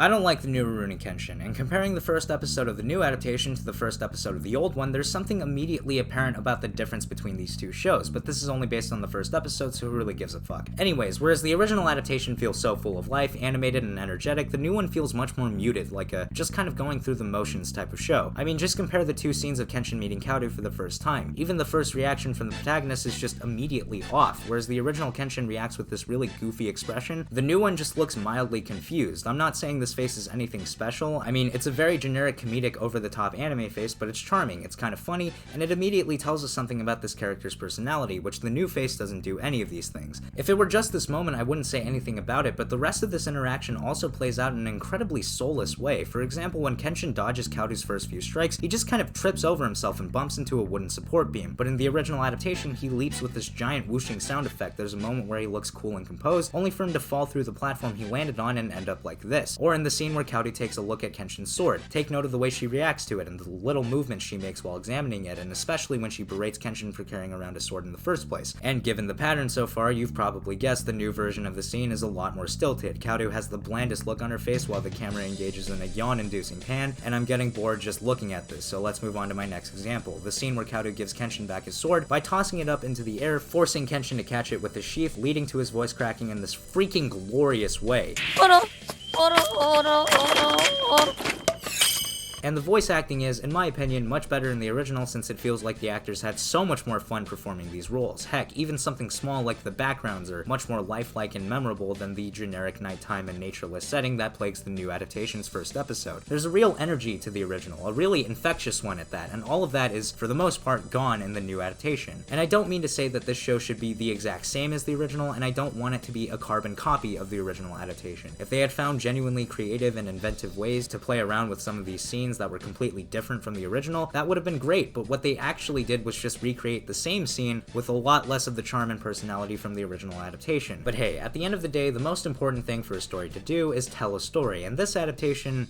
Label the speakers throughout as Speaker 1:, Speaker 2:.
Speaker 1: I don't like the new Rurouni Kenshin, and comparing the first episode of the new adaptation to the first episode of the old one, there's something immediately apparent about the difference between these two shows, but this is only based on the first episode, so who really gives a fuck? Anyways, whereas the original adaptation feels so full of life, animated, and energetic, the new one feels much more muted, like a just kind of going through the motions type of show. I mean, just compare the two scenes of Kenshin meeting Kado for the first time. Even the first reaction from the protagonist is just immediately off, whereas the original Kenshin reacts with this really goofy expression. The new one just looks mildly confused. I'm not saying this face is anything special. I mean, it's a very generic comedic over-the-top anime face, but it's charming, it's kind of funny, and it immediately tells us something about this character's personality, which the new face doesn't do any of these things. If it were just this moment, I wouldn't say anything about it, but the rest of this interaction also plays out in an incredibly soulless way. For example, when Kenshin dodges Kaoru's first few strikes, he just kind of trips over himself and bumps into a wooden support beam, but in the original adaptation, he leaps with this giant whooshing sound effect. There's a moment where he looks cool and composed, only for him to fall through the platform he landed on and end up like this. Or in the scene where Kaoru takes a look at Kenshin's sword. Take note of the way she reacts to it and the little movements she makes while examining it, and especially when she berates Kenshin for carrying around a sword in the first place. And given the pattern so far, you've probably guessed the new version of the scene is a lot more stilted. Kaoru has the blandest look on her face while the camera engages in a yawn-inducing pan, and I'm getting bored just looking at this, so let's move on to my next example. The scene where Kaoru gives Kenshin back his sword by tossing it up into the air, forcing Kenshin to catch it with his sheath, leading to his voice cracking in this freaking glorious way. And the voice acting is, in my opinion, much better in the original since it feels like the actors had so much more fun performing these roles. Heck, even something small like the backgrounds are much more lifelike and memorable than the generic nighttime and natureless setting that plagues the new adaptation's first episode. There's a real energy to the original, a really infectious one at that, and all of that is, for the most part, gone in the new adaptation. And I don't mean to say that this show should be the exact same as the original, and I don't want it to be a carbon copy of the original adaptation. If they had found genuinely creative and inventive ways to play around with some of these scenes that were completely different from the original, that would have been great, but what they actually did was just recreate the same scene with a lot less of the charm and personality from the original adaptation. But hey, at the end of the day, the most important thing for a story to do is tell a story, and this adaptation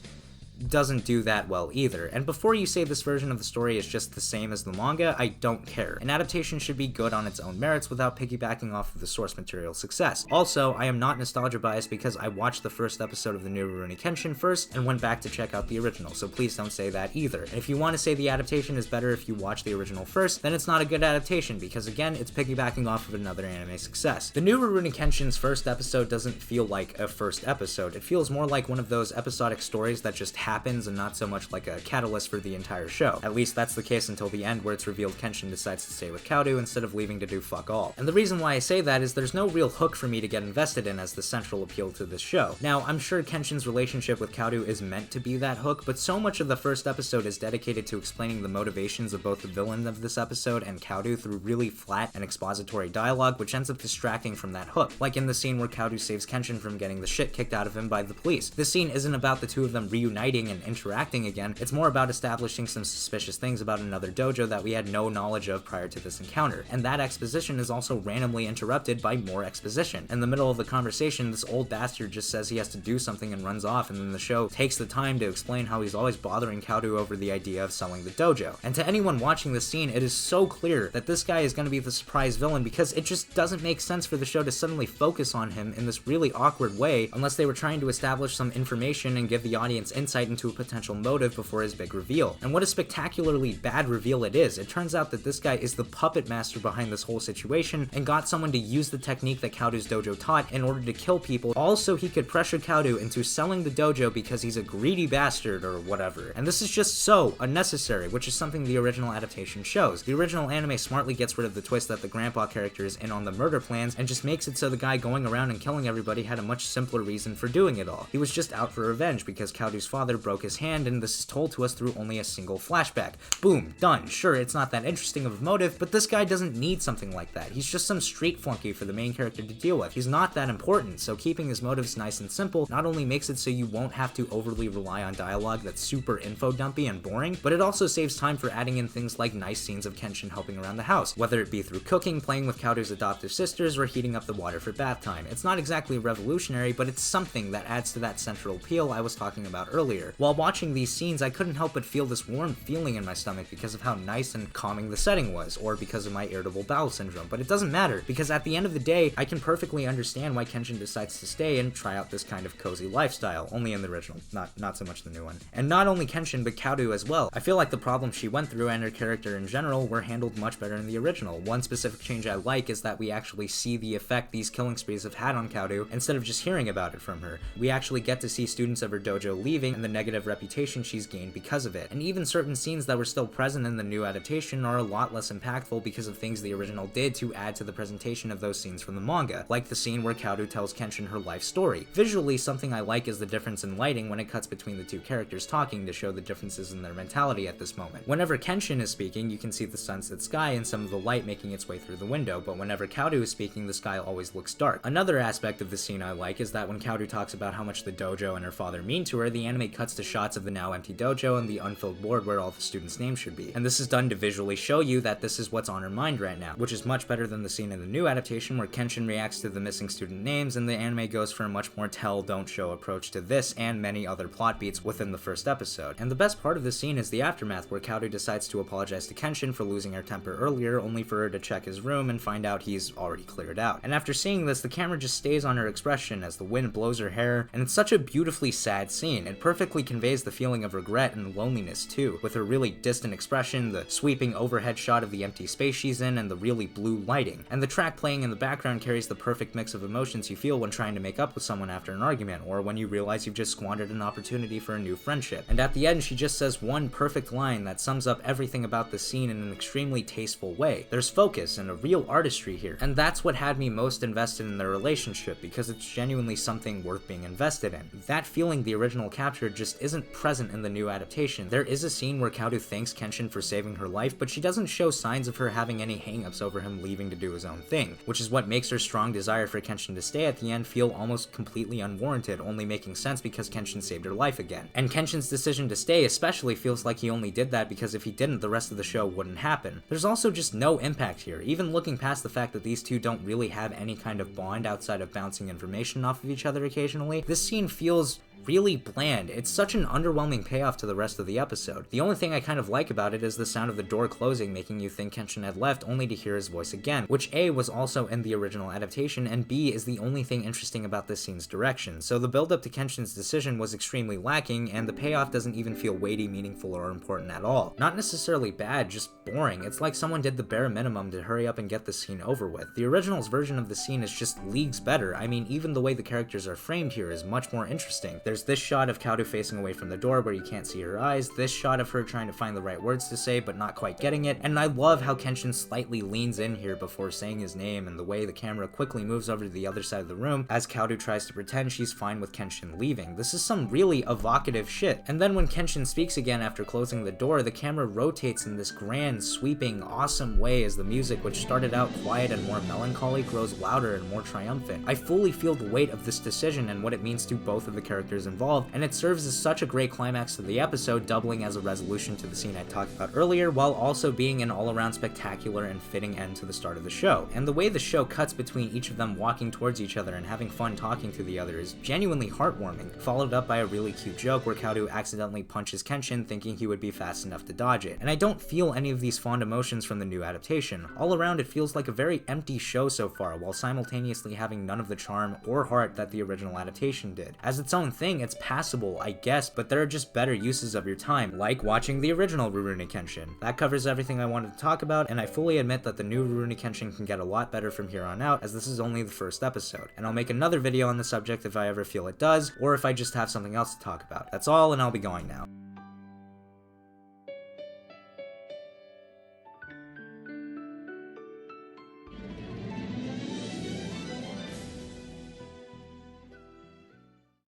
Speaker 1: doesn't do that well either. And before you say this version of the story is just the same as the manga, I don't care. An adaptation should be good on its own merits without piggybacking off of the source material's success. Also, I am not nostalgia biased because I watched the first episode of the new Rurouni Kenshin first and went back to check out the original, so please don't say that either. And if you want to say the adaptation is better if you watch the original first, then it's not a good adaptation because again, it's piggybacking off of another anime success. The new Rurouni Kenshin's first episode doesn't feel like a first episode. It feels more like one of those episodic stories that just happens and not so much like a catalyst for the entire show. At least that's the case until the end where it's revealed Kenshin decides to stay with Kaoru instead of leaving to do fuck all. And the reason why I say that is there's no real hook for me to get invested in as the central appeal to this show. Now, I'm sure Kenshin's relationship with Kaoru is meant to be that hook, but so much of the first episode is dedicated to explaining the motivations of both the villain of this episode and Kaoru through really flat and expository dialogue, which ends up distracting from that hook, like in the scene where Kaoru saves Kenshin from getting the shit kicked out of him by the police. This scene isn't about the two of them reuniting and interacting again, it's more about establishing some suspicious things about another dojo that we had no knowledge of prior to this encounter, and that exposition is also randomly interrupted by more exposition. In the middle of the conversation, this old bastard just says he has to do something and runs off, and then the show takes the time to explain how he's always bothering Kaoru over the idea of selling the dojo. And to anyone watching this scene, it is so clear that this guy is going to be the surprise villain because it just doesn't make sense for the show to suddenly focus on him in this really awkward way unless they were trying to establish some information and give the audience insight into a potential motive before his big reveal. And what a spectacularly bad reveal it is. It turns out that this guy is the puppet master behind this whole situation and got someone to use the technique that Kaoru's dojo taught in order to kill people, all so he could pressure Kaoru into selling the dojo because he's a greedy bastard or whatever. And this is just so unnecessary, which is something the original adaptation shows. The original anime smartly gets rid of the twist that the grandpa character is in on the murder plans and just makes it so the guy going around and killing everybody had a much simpler reason for doing it all. He was just out for revenge because Kaoru's father broke his hand, and this is told to us through only a single flashback. Boom, done. Sure, it's not that interesting of a motive, but this guy doesn't need something like that. He's just some street flunky for the main character to deal with. He's not that important, so keeping his motives nice and simple not only makes it so you won't have to overly rely on dialogue that's super info-dumpy and boring, but it also saves time for adding in things like nice scenes of Kenshin helping around the house, whether it be through cooking, playing with Kaoru's adoptive sisters, or heating up the water for bath time. It's not exactly revolutionary, but it's something that adds to that central appeal I was talking about earlier. earlier. While watching these scenes, I couldn't help but feel this warm feeling in my stomach because of how nice and calming the setting was, or because of my irritable bowel syndrome, but it doesn't matter, because at the end of the day, I can perfectly understand why Kenshin decides to stay and try out this kind of cozy lifestyle, only in the original, not so much the new one. And not only Kenshin, but Kaoru as well. I feel like the problems she went through and her character in general were handled much better in the original. One specific change I like is that we actually see the effect these killing sprees have had on Kaoru instead of just hearing about it from her. We actually get to see students of her dojo leaving and the negative reputation she's gained because of it. And even certain scenes that were still present in the new adaptation are a lot less impactful because of things the original did to add to the presentation of those scenes from the manga, like the scene where Kaoru tells Kenshin her life story. Visually, something I like is the difference in lighting when it cuts between the two characters talking to show the differences in their mentality at this moment. Whenever Kenshin is speaking, you can see the sunset sky and some of the light making its way through the window, but whenever Kaoru is speaking, the sky always looks dark. Another aspect of the scene I like is that when Kaoru talks about how much the dojo and her father mean to her, the anime cuts to shots of the now empty dojo and the unfilled board where all the students' names should be. And this is done to visually show you that this is what's on her mind right now, which is much better than the scene in the new adaptation where Kenshin reacts to the missing student names, and the anime goes for a much more tell, don't show approach to this and many other plot beats within the first episode. And the best part of the scene is the aftermath, where Kaoru decides to apologize to Kenshin for losing her temper earlier, only for her to check his room and find out he's already cleared out. And after seeing this, the camera just stays on her expression as the wind blows her hair, and it's such a beautifully sad scene. It perfectly conveys the feeling of regret and loneliness too, with her really distant expression, the sweeping overhead shot of the empty space she's in, and the really blue lighting. And the track playing in the background carries the perfect mix of emotions you feel when trying to make up with someone after an argument, or when you realize you've just squandered an opportunity for a new friendship. And at the end, she just says one perfect line that sums up everything about the scene in an extremely tasteful way. There's focus and a real artistry here, and that's what had me most invested in their relationship, because it's genuinely something worth being invested in. That feeling the original captured just isn't present in the new adaptation. There is a scene where Kaoru thanks Kenshin for saving her life, but she doesn't show signs of her having any hang-ups over him leaving to do his own thing, which is what makes her strong desire for Kenshin to stay at the end feel almost completely unwarranted, only making sense because Kenshin saved her life again. And Kenshin's decision to stay especially feels like he only did that because if he didn't, the rest of the show wouldn't happen. There's also just no impact here, even looking past the fact that these two don't really have any kind of bond outside of bouncing information off of each other occasionally. This scene feels really bland. It's such an underwhelming payoff to the rest of the episode. The only thing I kind of like about it is the sound of the door closing, making you think Kenshin had left only to hear his voice again, which A, was also in the original adaptation, and B, is the only thing interesting about this scene's direction. So the build-up to Kenshin's decision was extremely lacking, and the payoff doesn't even feel weighty, meaningful, or important at all. Not necessarily bad, just boring. It's like someone did the bare minimum to hurry up and get this scene over with. The original's version of the scene is just leagues better. I mean, even the way the characters are framed here is much more interesting. There's this shot of Kaoru facing away from the door where you can't see her eyes, this shot of her trying to find the right words to say but not quite getting it, and I love how Kenshin slightly leans in here before saying his name, and the way the camera quickly moves over to the other side of the room as Kaoru tries to pretend she's fine with Kenshin leaving. This is some really evocative shit. And then when Kenshin speaks again after closing the door, the camera rotates in this grand, sweeping, awesome way as the music, which started out quiet and more melancholy, grows louder and more triumphant. I fully feel the weight of this decision and what it means to both of the characters involved, and it serves as such a great climax to the episode, doubling as a resolution to the scene I talked about earlier, while also being an all-around spectacular and fitting end to the start of the show. And the way the show cuts between each of them walking towards each other and having fun talking to the other is genuinely heartwarming, followed up by a really cute joke where Kaoru accidentally punches Kenshin thinking he would be fast enough to dodge it. And I don't feel any of these fond emotions from the new adaptation. All around, it feels like a very empty show so far, while simultaneously having none of the charm or heart that the original adaptation did. As its own thing, it's passable, I guess, but there are just better uses of your time, like watching the original Rurouni Kenshin. That covers everything I wanted to talk about, and I fully admit that the new Rurouni Kenshin can get a lot better from here on out, as this is only the first episode. And I'll make another video on the subject if I ever feel it does, or if I just have something else to talk about. That's all, and I'll be going now.